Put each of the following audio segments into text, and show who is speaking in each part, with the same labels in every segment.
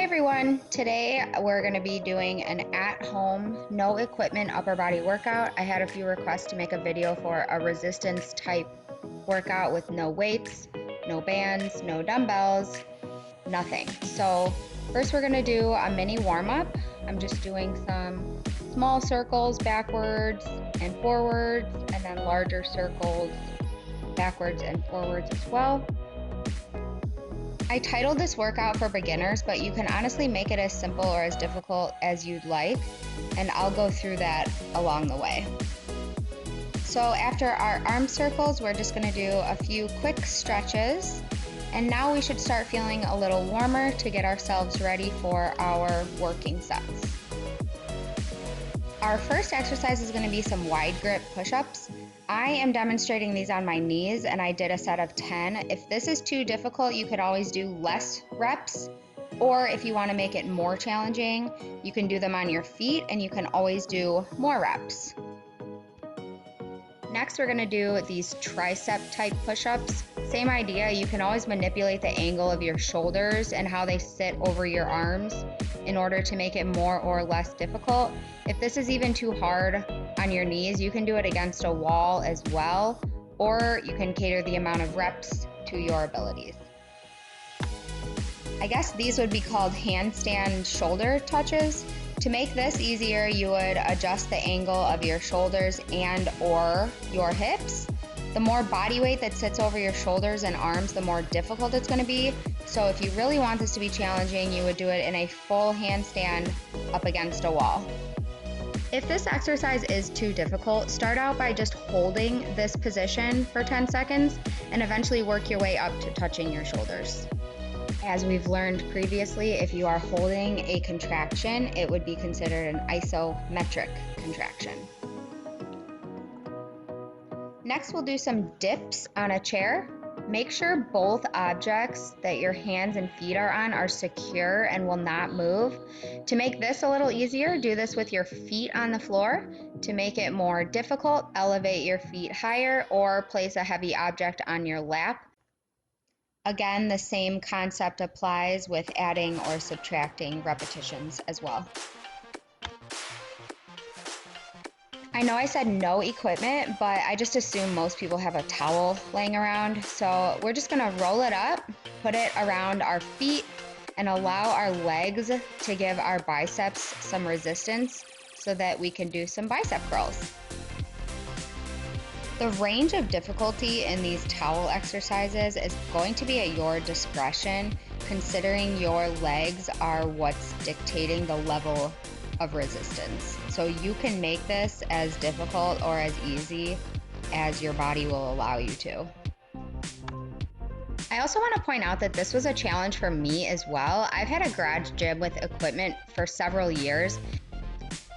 Speaker 1: everyone, today we're going to be doing an at-home, no equipment upper body workout. I had a few requests to make a video for a resistance type workout with no weights, no bands, no dumbbells, nothing. So first we're going to do a mini warm-up. I'm just doing some small circles backwards and forwards, and then larger circles backwards and forwards as well. I titled this workout for beginners, but you can honestly make it as simple or as difficult as you'd like, and I'll go through that along the way. So after our arm circles, we're just going to do a few quick stretches, and now we should start feeling a little warmer to get ourselves ready for our working sets. Our first exercise is going to be some wide grip push-ups. I am demonstrating these on my knees, and I did a set of 10. If this is too difficult, you could always do less reps, or if you want to make it more challenging, you can do them on your feet and you can always do more reps. Next, we're going to do these tricep type push-ups. Same idea, you can always manipulate the angle of your shoulders and how they sit over your arms in order to make it more or less difficult. If this is even too hard on your knees, you can do it against a wall as well, or you can cater the amount of reps to your abilities. I guess these would be called handstand shoulder touches. To make this easier, you would adjust the angle of your shoulders and or your hips. The more body weight that sits over your shoulders and arms, the more difficult it's going to be. So if you really want this to be challenging, you would do it in a full handstand up against a wall. If this exercise is too difficult, start out by just holding this position for 10 seconds and eventually work your way up to touching your shoulders. As we've learned previously, if you are holding a contraction, it would be considered an isometric contraction. Next, we'll do some dips on a chair. Make sure both objects that your hands and feet are on are secure and will not move. To make this a little easier, do this with your feet on the floor. To make it more difficult, elevate your feet higher or place a heavy object on your lap. Again, the same concept applies with adding or subtracting repetitions as well. I know I said no equipment, but I just assume most people have a towel laying around. So we're just gonna roll it up, put it around our feet, and allow our legs to give our biceps some resistance so that we can do some bicep curls. The range of difficulty in these towel exercises is going to be at your discretion, considering your legs are what's dictating the level of resistance. So you can make this as difficult or as easy as your body will allow you to. I also want to point out that this was a challenge for me as well. I've had a garage gym with equipment for several years,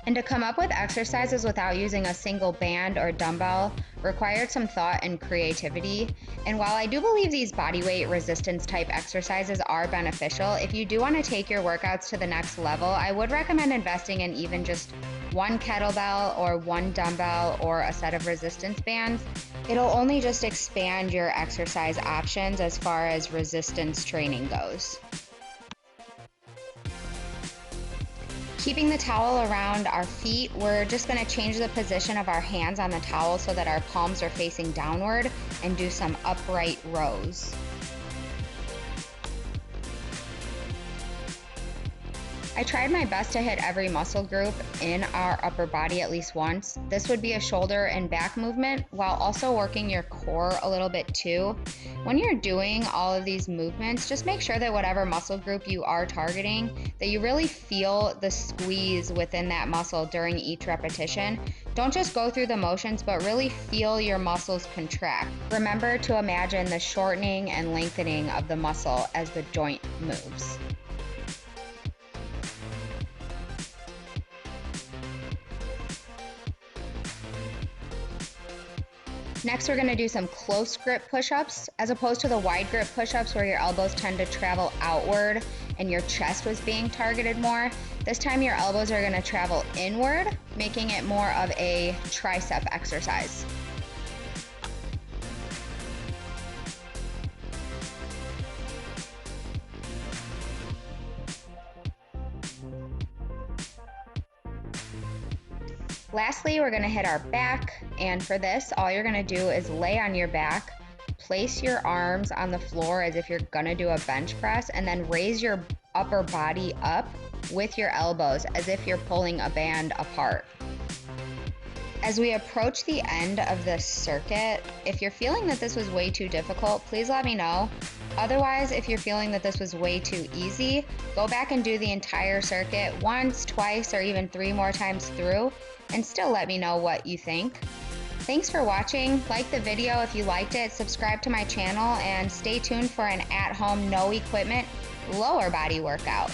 Speaker 1: and to come up with exercises without using a single band or dumbbell required some thought and creativity. And while I do believe these bodyweight resistance type exercises are beneficial, if you do want to take your workouts to the next level, I would recommend investing in even just one kettlebell or one dumbbell or a set of resistance bands. It'll only just expand your exercise options as far as resistance training goes. Keeping the towel around our feet, we're just going to change the position of our hands on the towel so that our palms are facing downward and do some upright rows. I tried my best to hit every muscle group in our upper body at least once. This would be a shoulder and back movement while also working your core a little bit too. When you're doing all of these movements, just make sure that whatever muscle group you are targeting, that you really feel the squeeze within that muscle during each repetition. Don't just go through the motions, but really feel your muscles contract. Remember to imagine the shortening and lengthening of the muscle as the joint moves. Next, we're going to do some close grip push-ups, as opposed to the wide grip push-ups where your elbows tend to travel outward and your chest was being targeted more. This time your elbows are going to travel inward, making it more of a tricep exercise. Lastly, we're gonna hit our back, and for this, all you're gonna do is lay on your back, place your arms on the floor as if you're gonna do a bench press, and then raise your upper body up with your elbows as if you're pulling a band apart. As we approach the end of this circuit, if you're feeling that this was way too difficult, please let me know. Otherwise, if you're feeling that this was way too easy, go back and do the entire circuit once, twice, or even 3 more times through, and still let me know what you think. Thanks for watching. Like the video if you liked it, subscribe to my channel, and stay tuned for an at-home, no equipment, lower body workout.